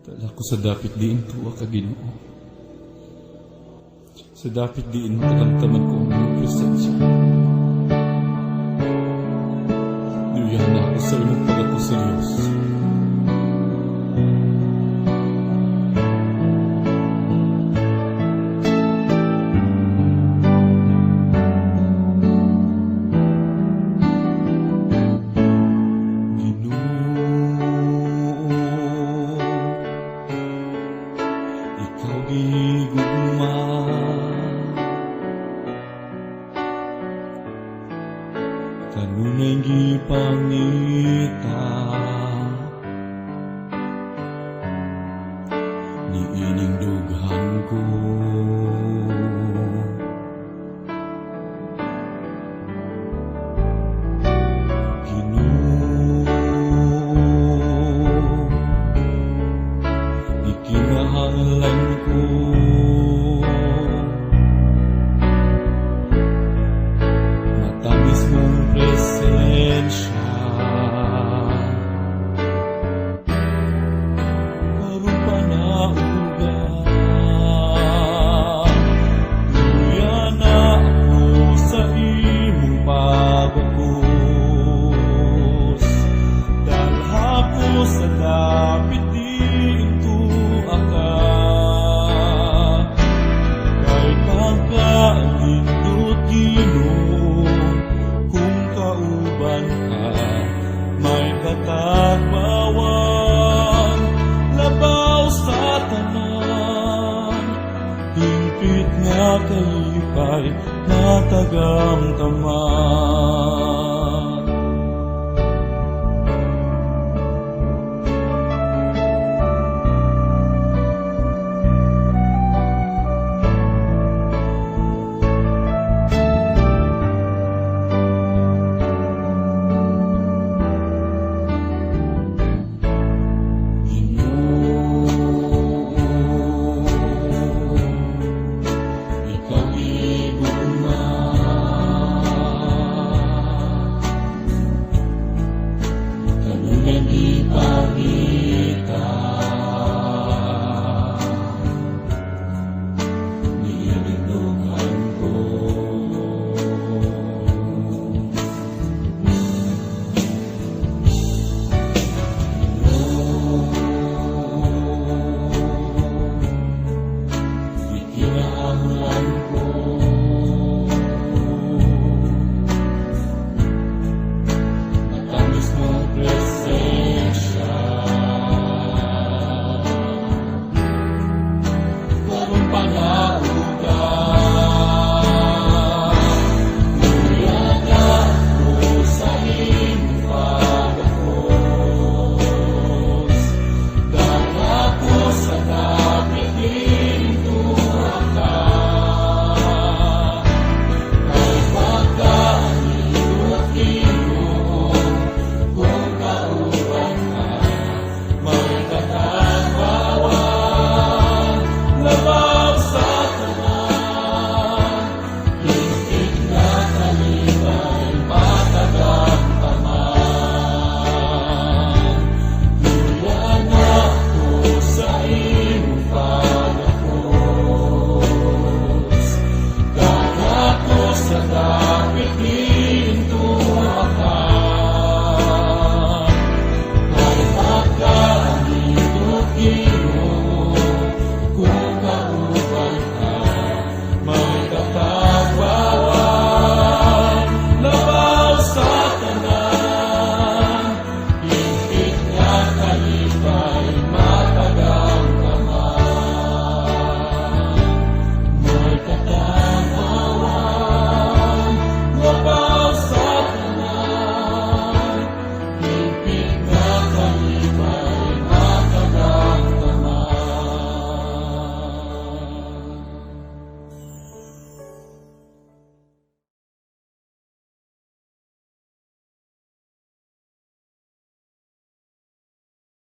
Dala ko sa dapit diin tuwa ka Ginoo. Sa dapit diin makatamtaman ko ang iyong presensya. Duyan na ako sa imong pag-ako sa Diyos. Ikaw gigugma, kanunay gipangita, ni ining dughan ko. Kinahanglan ko matamis mong presensya, karon pa naugan. Luya na ako sa imong pag-ubos, dalha ko sa dapit Nindot Ginoo, kung kauban ka, may katagbawan, labaw sa tanan, hingpit nga kalipay, natagamtaman.